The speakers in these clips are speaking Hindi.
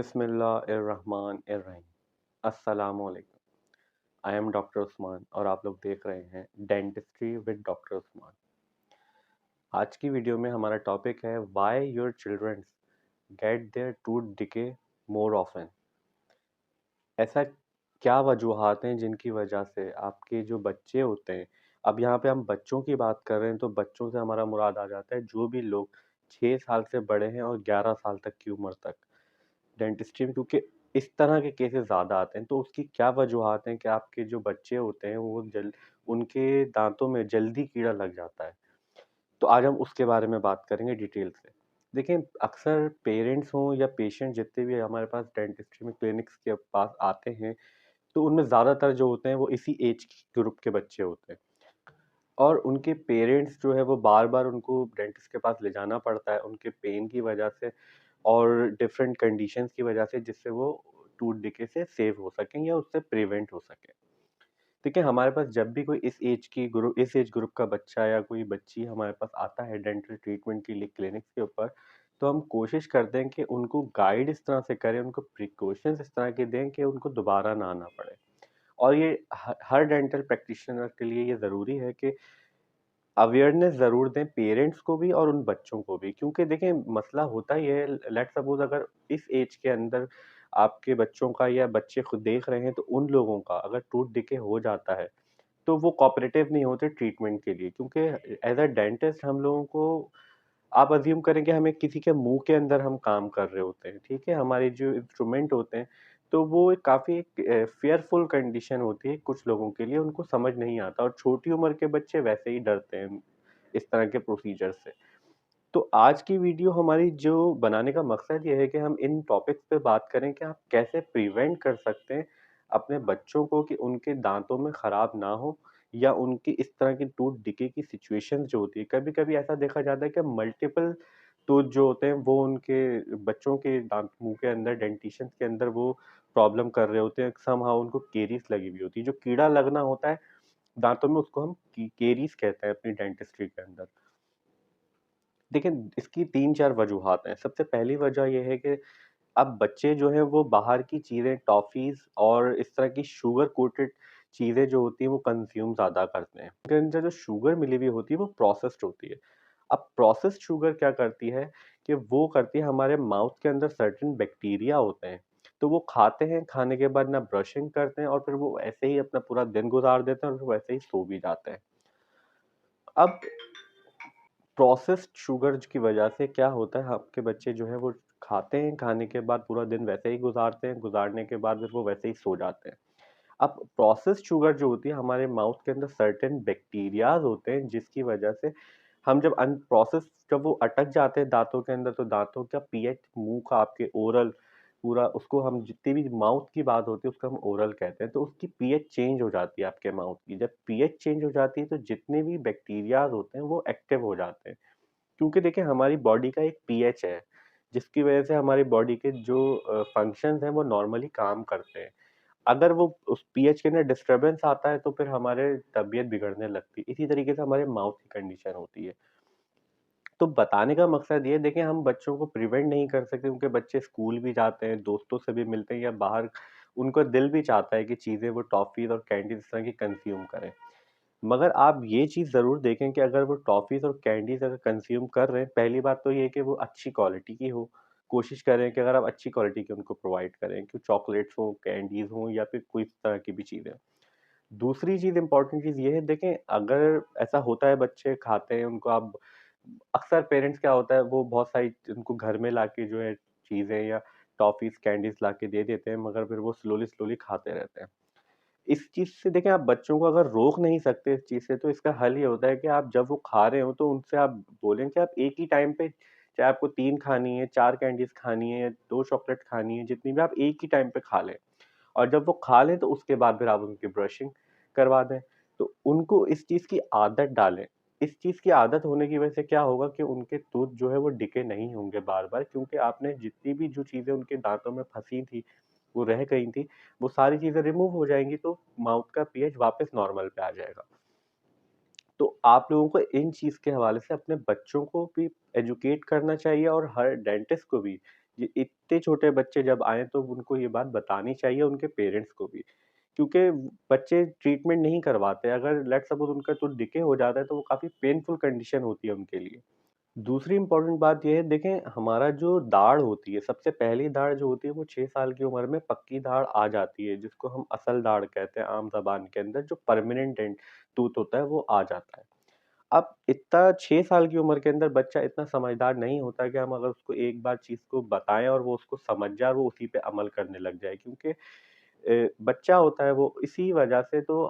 बिस्मिल्लाहिर्रहमानिर्रहीम। अस्सलामुअलैकुम। आई एम डॉक्टर उस्मान और आप लोग देख रहे हैं डेंटिस्ट्री विद डॉक्टर उस्मान। आज की वीडियो में हमारा टॉपिक है why your children get their tooth decay more often. ऐसा क्या वजूहात हैं जिनकी वजह से आपके जो बच्चे होते हैं, अब यहाँ पे हम बच्चों की बात कर रहे हैं तो बच्चों से हमारा मुराद आ जाता है जो भी लोग 6 साल से बड़े हैं और 11 साल तक की उम्र तक डेंटिस्ट्री में, क्योंकि इस तरह के केसेस ज़्यादा आते हैं। तो उसकी क्या वजूहात हैं कि आपके जो बच्चे होते हैं वो उनके दांतों में जल्दी कीड़ा लग जाता है। तो आज हम उसके बारे में बात करेंगे डिटेल से। देखिए, अक्सर पेरेंट्स हों या पेशेंट जितने भी हमारे पास डेंटिस्ट्री में क्लिनिक्स के पास आते हैं, तो उनमें ज़्यादातर जो होते हैं वो इसी एज ग्रुप के बच्चे होते हैं और उनके पेरेंट्स जो है वो बार-बार उनको डेंटिस्ट के पास ले जाना पड़ता है उनके पेन की वजह से और डिफरेंट कंडीशंस की वजह से, जिससे वो टूथ डिके से सेव हो सकें या उससे प्रिवेंट हो सके। देखिए, हमारे पास जब भी कोई इस एज ग्रुप का बच्चा या कोई बच्ची हमारे पास आता है डेंटल ट्रीटमेंट के लिए क्लिनिक्स के ऊपर, तो हम कोशिश करते हैं कि उनको गाइड इस तरह से करें, उनको प्रिकॉशंस इस तरह के दें कि उनको दोबारा ना आना पड़े। और ये हर डेंटल प्रैक्टिशनर के लिए ये ज़रूरी है कि अवेयरनेस ज़रूर दें पेरेंट्स को भी और उन बच्चों को भी, क्योंकि देखिए मसला होता ही है। लेट्स सपोज अगर इस एज के अंदर आपके बच्चों का या बच्चे खुद देख रहे हैं तो उन लोगों का अगर टूथ डिके हो जाता है तो वो कोऑपरेटिव नहीं होते ट्रीटमेंट के लिए, क्योंकि एज अ डेंटिस्ट हम लोगों को, आप अज्यूम करें कि हमें किसी के मुंह के अंदर हम काम कर रहे होते हैं, ठीक है, हमारे जो इंस्ट्रूमेंट होते हैं, तो वो एक काफ़ी फेयरफुल कंडीशन होती है कुछ लोगों के लिए, उनको समझ नहीं आता और छोटी उम्र के बच्चे वैसे ही डरते हैं इस तरह के प्रोसीजर से। तो आज की वीडियो हमारी जो बनाने का मकसद ये है कि हम इन टॉपिक्स पे बात करें कि आप कैसे प्रिवेंट कर सकते हैं अपने बच्चों को कि उनके दांतों में खराब ना हो या उनकी इस तरह की टूथ डिके की सिचुएशंस जो होती है। कभी-कभी ऐसा देखा जाता है कि मल्टीपल टूथ जो होते हैं वो उनके बच्चों के दांत मुँह के अंदर डेंटिशन के अंदर वो प्रॉब्लम कर रहे होते हैं। समहाउ उनको केरीस लगी हुई होती है। जो कीड़ा लगना होता है दांतों में उसको हम केरीस कहते हैं अपनी डेंटिस्ट्री के अंदर। देखिए, इसकी 3-4 वजूहात हैं। सबसे पहली वजह ये है कि अब बच्चे जो हैं वो बाहर की चीज़ें, टॉफ़ीज़ और इस तरह की शुगर कोटेड चीज़ें जो होती हैं वो कंज़्यूम ज़्यादा करते हैं। उनके अंदर जो शुगर मिली हुई होती है वो प्रोसेस्ड होती है। अब प्रोसेस्ड शुगर क्या करती है कि वो करती है हमारे माउथ के अंदर सर्टेन बैक्टीरिया होते हैं, तो वो खाते हैं, खाने के बाद ना ब्रशिंग करते हैं और फिर वो ऐसे ही अपना पूरा दिन गुज़ार देते हैं और फिर वैसे ही सो भी जाते हैं। अब प्रोसेस्ड शुगर की वजह से क्या होता है, आपके बच्चे जो हैं वो खाते हैं, खाने के बाद पूरा दिन वैसे ही गुज़ारते हैं, गुज़ारने के बाद फिर वो वैसे ही सो जाते हैं। अब प्रोसेस्ड शुगर जो होती है हमारे माउथ के अंदर सर्टेन बैक्टीरियाज़ होते हैं जिसकी वजह से हम जब जब वो अटक जाते हैं दाँतों के अंदर, तो दाँतों का पीएच, मुँह का आपके ओरल पूरा, उसको हम जितनी भी माउथ की बात होती है उसको हम ओरल कहते हैं, तो उसकी पीएच चेंज हो जाती है आपके माउथ की। जब पीएच चेंज हो जाती है तो जितने भी बैक्टीरियाज़ होते हैं वो एक्टिव हो जाते हैं। क्योंकि देखिए हमारी बॉडी का एक पीएच है, जिसकी वजह से हमारी बॉडी के जो फंक्शंस हैं वो नॉर्मली काम करते हैं। अगर वो उस पीएच के अंदर डिस्टर्बेंस आता है तो फिर हमारे तबीयत बिगड़ने लगती है। इसी तरीके से हमारे माउथ की कंडीशन होती है। तो बताने का मकसद ये है, देखिए हम बच्चों को प्रिवेंट नहीं कर सकते क्योंकि बच्चे स्कूल भी जाते हैं, दोस्तों से भी मिलते हैं या बाहर उनका दिल भी चाहता है कि चीज़ें वो टॉफ़ीज़ और कैंडीज़ इस तरह की कंज़्यूम करें। मगर आप ये चीज़ ज़रूर देखें कि अगर वो टॉफ़ीज़ और कैंडीज़ अगर कंज़्यूम कर रहे हैं, पहली बात तो ये है कि वो अच्छी क्वालिटी की हो। कोशिश करें कि अगर आप अच्छी क्वालिटी की उनको प्रोवाइड करें, कि चॉकलेट्स हों, कैंडीज़ हों या फिर कोई इस तरह की भी चीज़ें। दूसरी चीज़, इम्पोर्टेंट चीज़ ये है, देखें अगर ऐसा होता है बच्चे खाते हैं, उनको आप अक्सर पेरेंट्स क्या होता है वो बहुत सारी उनको घर में लाके जो है चीज़ें या टॉफ़ीज़, कैंडीज़ लाके दे देते हैं, मगर फिर वो स्लोली खाते रहते हैं। इस चीज़ से देखिए, आप बच्चों को अगर रोक नहीं सकते इस चीज़ से, तो इसका हल ये होता है कि आप जब वो खा रहे हो तो उनसे आप बोलें कि आप एक ही टाइम पे, चाहे आपको 3 खानी है, 4 कैंडीज़ खानी है या 2 चॉकलेट खानी है, जितनी भी, आप एक ही टाइम पे खा लें। और जब वो खा लें तो उसके बाद फिर आप उनकी ब्रशिंग करवा दें। तो उनको इस चीज़ की आदत डालें। इस चीज़ की आदत होने की वजह से क्या होगा कि उनके टूथ जो है वो डिके नहीं होंगे बार-बार, क्योंकि आपने जितनी भी जो चीज़ें उनके दाँतों में फँसी थी, वो रह गई थी, वो सारी चीज़ें रिमूव हो जाएँगी, तो माउथ का पीएच वापस नॉर्मल पे आ जाएगा। तो आप लोगों को इन चीज़ के हवाले से अपने बच्चों को भी एजुकेट करना चाहिए और हर डेंटिस्ट को भी, ये इतने छोटे बच्चे जब आएँ तो उनको ये बात बतानी चाहिए उनके पेरेंट्स को भी। क्योंकि बच्चे ट्रीटमेंट नहीं करवाते, अगर लेट्स सपोज़ उनका टूथ डिके हो जाता है तो वो काफ़ी पेनफुल कंडीशन होती है उनके लिए। दूसरी इम्पोर्टेंट बात ये है, देखें हमारा जो दाढ़ होती है, सबसे पहली दाढ़ जो होती है वो 6 साल की उम्र में पक्की दाढ़ आ जाती है, जिसको हम असल दाढ़ कहते हैं आम ज़बान के अंदर, जो परमानेंट डेंट टूथ होता है वो आ जाता है। अब इतना 6 साल की उम्र के अंदर बच्चा इतना समझदार नहीं होता कि हम अगर उसको एक बार चीज़ को बताएँ और वो उसको समझ जाए और वो उसी पे अमल करने लग जाए, क्योंकि बच्चा होता है वो इसी वजह से। तो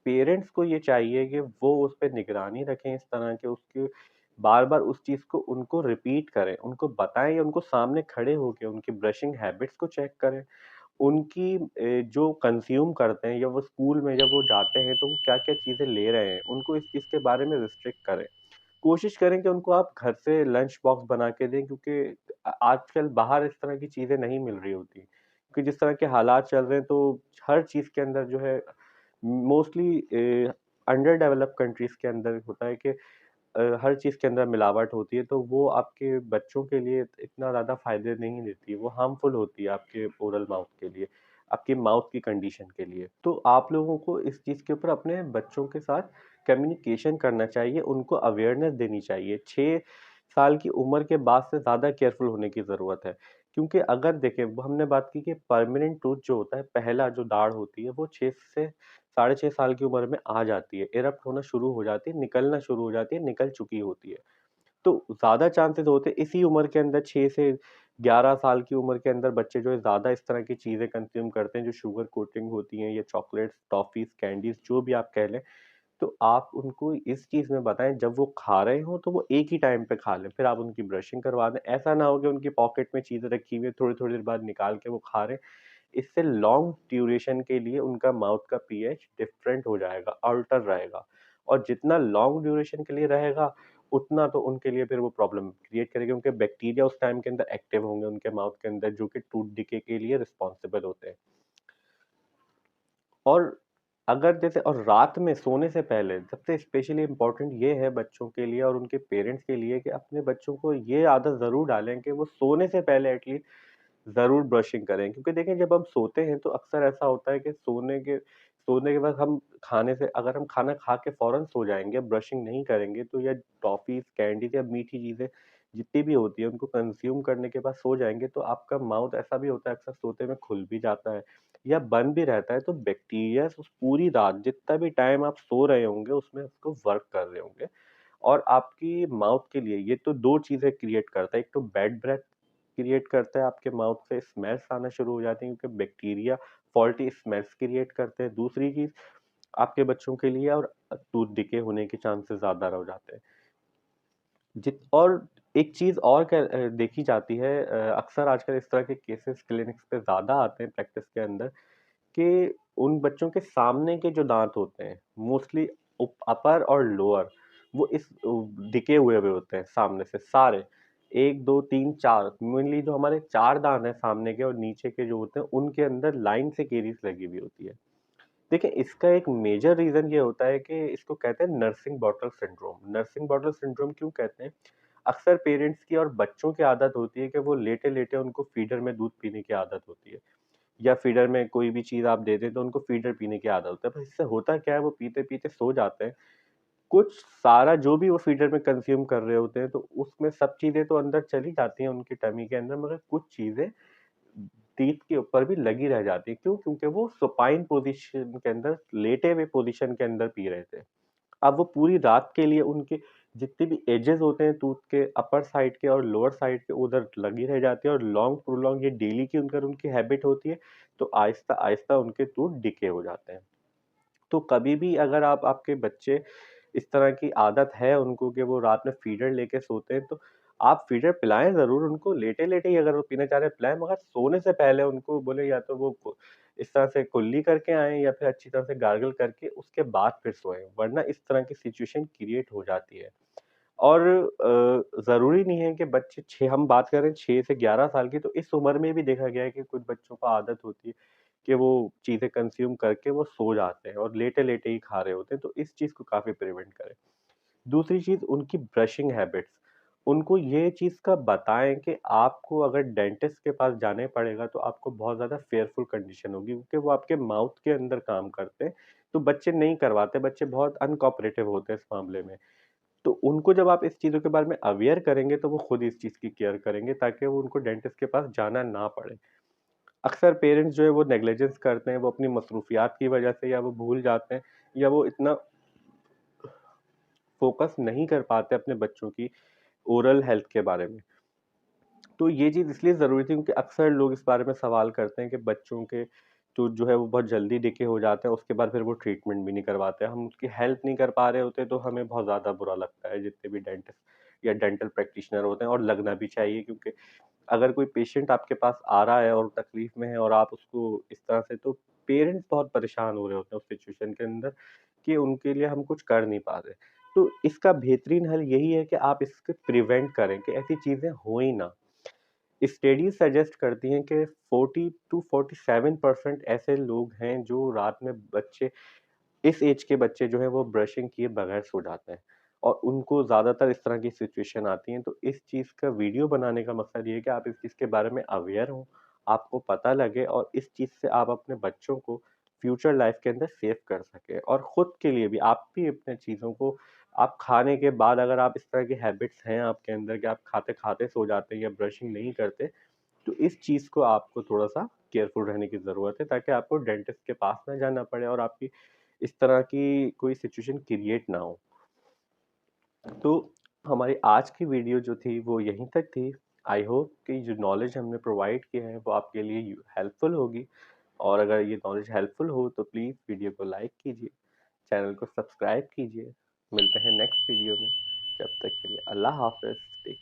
पेरेंट्स को ये चाहिए कि वो उस पे निगरानी रखें, इस तरह के उसके बार-बार उस चीज़ को उनको रिपीट करें, उनको बताएँ या उनको सामने खड़े होके उनकी ब्रशिंग हैबिट्स को चेक करें। उनकी जो कंज़्यूम करते हैं या वो स्कूल में जब वो जाते हैं तो वो क्या-क्या चीज़ें ले रहे हैं, उनको इस चीज़ के बारे में रिस्ट्रिक्ट करें। कोशिश करें कि उनको आप घर से लंच बॉक्स बना के दें, क्योंकि आजकल बाहर इस तरह की चीज़ें नहीं मिल रही होती। क्योंकि जिस तरह के हालात चल रहे हैं तो हर चीज़ के अंदर जो है मोस्टली अंडर डेवलप्ड कंट्रीज़ के अंदर होता है कि हर चीज़ के अंदर मिलावट होती है, तो वो आपके बच्चों के लिए इतना ज़्यादा फ़ायदे नहीं देती है, वो हार्मफुल होती है आपके ओरल माउथ के लिए, आपकी माउथ की कंडीशन के लिए। तो आप लोगों को इस चीज़ के ऊपर अपने बच्चों के साथ कम्युनिकेशन करना चाहिए, उनको अवेयरनेस देनी चाहिए। 6 साल की उम्र के बाद से ज़्यादा केयरफुल होने की ज़रूरत है, क्योंकि अगर देखें वो हमने बात की कि परमानेंट टूथ जो होता है, पहला जो दाढ़ होती है, वो 6 से साढ़े 6 साल की उम्र में आ जाती है, इरप्ट होना शुरू हो जाती है, निकलना शुरू हो जाती है, निकल चुकी होती है। तो ज़्यादा चांसेस होते हैं इसी उम्र के अंदर, 6 से 11 साल की उम्र के अंदर बच्चे जो है ज़्यादा इस तरह की चीज़ें कंज़्यूम करते हैं जो शुगर कोटिंग होती हैं, या चॉकलेट्स, टॉफ़ीज़, कैंडीज़ जो भी आप कह लें। तो आप उनको इस चीज़ में बताएँ, जब वो खा रहे हों तो वो एक ही टाइम पे खा लें, फिर आप उनकी ब्रशिंग करवा दें। ऐसा ना हो कि उनकी पॉकेट में चीज़ें रखी हुई हैं, थोड़ी-थोड़ी देर बाद निकाल के वो खा रहे हैं। इससे लॉन्ग ड्यूरेशन के लिए उनका माउथ का पीएच डिफरेंट हो जाएगा, अल्टर रहेगा, और जितना लॉन्ग ड्यूरेशन के लिए रहेगा, उतना तो उनके लिए फिर वो प्रॉब्लम क्रिएट करेगा, क्योंकि बैक्टीरिया उस टाइम के अंदर एक्टिव होंगे उनके माउथ के अंदर, जो कि टूथ डिके के लिए रिस्पॉन्सिबल होते हैं। और अगर जैसे और रात में सोने से पहले सबसे स्पेशली इम्पोर्टेंट ये है बच्चों के लिए और उनके पेरेंट्स के लिए कि अपने बच्चों को ये आदत ज़रूर डालें कि वो सोने से पहले एटलीस्ट ज़रूर ब्रशिंग करें, क्योंकि देखिए जब हम सोते हैं तो अक्सर ऐसा होता है कि सोने के बाद हम खाने से अगर हम खाना खा के फ़ौरन सो जाएँगे, ब्रशिंग नहीं करेंगे, तो या टॉफ़ीज़, कैंडीज़ या मीठी चीज़ें जितनी भी होती हैं उनको कंज़्यूम करने के बाद सो जाएँगे, तो आपका माउथ ऐसा भी होता है अक्सर सोते में खुल भी जाता है या बंद भी रहता है, तो बैक्टीरियाज़ उस पूरी रात जितना भी टाइम आप सो रहे होंगे उसमें उसको वर्क कर रहे होंगे। और आपकी माउथ के लिए ये तो 2 चीज़ें क्रिएट करता है, एक तो बैड ब्रेथ क्रिएट करता है, आपके माउथ से स्मेल्स आना शुरू हो जाती हैं क्योंकि बैक्टीरिया फॉल्टी स्मेल्स क्रिएट करते हैं। दूसरी चीज़ आपके बच्चों के लिए और टूथ डिके होने के चांसेस ज़्यादा हो जाते हैं। जित और एक चीज़ और देखी जाती है, अक्सर आजकल इस तरह के केसेस क्लिनिक्स पे ज़्यादा आते हैं प्रैक्टिस के अंदर, कि उन बच्चों के सामने के जो दाँत होते हैं, मोस्टली अपर और लोअर, वो दिखे हुए होते हैं सामने से सारे। 1, 2, 3, 4 मेनली जो हमारे 4 दाँत हैं सामने के और नीचे के जो होते हैं, उनके अंदर लाइन से केरीज़ लगी हुई होती है। देखिए, इसका एक मेजर रीज़न ये होता है कि इसको कहते हैं nursing bottle syndrome. Nursing bottle syndrome क्यों कहते हैं? अक्सर पेरेंट्स की और बच्चों की आदत होती है कि वो लेटे-लेटे उनको फीडर में दूध पीने की आदत होती है। या फीडर में कोई भी चीज़ आप दे दें तो उनको फीडर पीने की आदत होता है। पर इससे होता क्या है, वो पीते-पीते सो जाते हैं। कुछ सारा जो भी वो फीडर में कंज़्यूम कर रहे होते हैं, तो उसमें सब चीज़ें तो अंदर चली जाती हैं उनकी टमी के अंदर, मगर कुछ चीज़ें टीथ के ऊपर भी लगी रह जाती है। क्यों? क्योंकि वो सुपाइन पोज़ीशन के अंदर, लेटे हुए पोज़ीशन के अंदर पी रहे थे। अब वो पूरी रात के लिए उनके जितने भी एजेस होते हैं टूथ के, अपर साइड के और लोअर साइड के, उधर लगी रह जाती है, और लॉन्ग प्रोलॉन्ग ये डेली की अगर उनकी हैबिट होती है, तो आहिस्ता-आहिस्ता उनके टूथ डिके हो जाते हैं। तो कभी भी अगर आप आपके बच्चे इस तरह की आदत है उनको कि वो रात में फीडर लेके सोते हैं, तो आप फीडर पिलाएँ ज़रूर उनको, लेटे-लेटे ही अगर वो पीना चाह रहे हैं पिलाएँ, मगर सोने से पहले उनको बोले या तो वो इस तरह से कुल्ली करके आएँ या फिर अच्छी तरह से गार्गल करके उसके बाद फिर सोएँ, वरना इस तरह की सिचुएशन क्रिएट हो जाती है। और ज़रूरी नहीं है कि बच्चे 6 हम बात कर रहे हैं 6 से 11 साल की, तो इस उम्र में भी देखा गया है कि कुछ बच्चों को आदत होती है कि वो चीज़ें कंज़्यूम करके वो सो जाते हैं और लेटे-लेटे ही खा रहे होते हैं, तो इस चीज़ को काफ़ी प्रिवेंट करें। दूसरी चीज़ उनकी ब्रशिंग हैबिट्स। उनको ये चीज़ का बताएँ कि आपको अगर डेंटिस्ट के पास जाने पड़ेगा तो आपको बहुत ज़्यादा फेयरफुल कंडीशन होगी, क्योंकि वो आपके माउथ के अंदर काम करते हैं, तो बच्चे नहीं करवाते, बच्चे बहुत अनकोऑपरेटिव होते हैं इस मामले में। तो उनको जब आप इस चीज़ों के बारे में अवेयर करेंगे तो वो खुद इस चीज़ की केयर करेंगे, ताकि वो उनको डेंटिस्ट के पास जाना ना पड़े। अक्सर पेरेंट्स जो है वो नेग्लिजेंस करते हैं, वो अपनी मसरूफियात की वजह से, या वो भूल जाते हैं, या वो इतना फ़ोकस नहीं कर पाते अपने बच्चों की ओरल हेल्थ के बारे में। तो ये चीज़ इसलिए ज़रूरी थी क्योंकि अक्सर लोग इस बारे में सवाल करते हैं कि बच्चों के टूथ जो है वो बहुत जल्दी डिके हो जाते हैं, उसके बाद फिर वो ट्रीटमेंट भी नहीं करवाते। हम उसकी हेल्प नहीं कर पा रहे होते, तो हमें बहुत ज़्यादा बुरा लगता है, जितने भी डेंटिस्ट या डेंटल प्रैक्टिशनर होते हैं, और लगना भी चाहिए, क्योंकि अगर कोई पेशेंट आपके पास आ रहा है और तकलीफ़ में है और आप उसको इस तरह से, तो पेरेंट्स बहुत परेशान हो रहे होते हैं उस सिचुएशन के अंदर कि उनके लिए हम कुछ कर नहीं पा रहे। तो इसका बेहतरीन हल यही है कि आप इसको प्रिवेंट करें कि ऐसी चीज़ें हो ही ना। स्टडीज सजेस्ट करती हैं कि 40 टू 47% ऐसे लोग हैं जो रात में बच्चे, इस एज के बच्चे जो हैं वो ब्रशिंग किए बगैर सो जाते हैं, और उनको ज़्यादातर इस तरह की सिचुएशन आती हैं। तो इस चीज़ का वीडियो बनाने का मकसद ये है कि आप इस चीज़ के बारे में अवेयर हों, आपको पता लगे, और इस चीज़ से आप अपने बच्चों को फ्यूचर लाइफ के अंदर सेव कर सकें, और खुद के लिए भी आप भी अपने चीज़ों को, आप खाने के बाद अगर आप इस तरह की हैबिट्स हैं आपके अंदर कि आप खाते-खाते सो जाते हैं या ब्रशिंग नहीं करते, तो इस चीज़ को आपको थोड़ा-सा केयरफुल रहने की ज़रूरत है, ताकि आपको डेंटिस्ट के पास ना जाना पड़े और आपकी इस तरह की कोई सिचुएशन क्रिएट ना हो। तो हमारी आज की वीडियो जो थी वो यहीं तक थी। आई होप कि जो नॉलेज हमने प्रोवाइड किया है वो आपके लिए हेल्पफुल होगी, और अगर ये नॉलेज हेल्पफुल हो तो प्लीज़ वीडियो को लाइक कीजिए, चैनल को सब्सक्राइब कीजिए। मिलते हैं नेक्स्ट वीडियो में। जब तक के लिए अल्लाह हाफ़िज़। टेक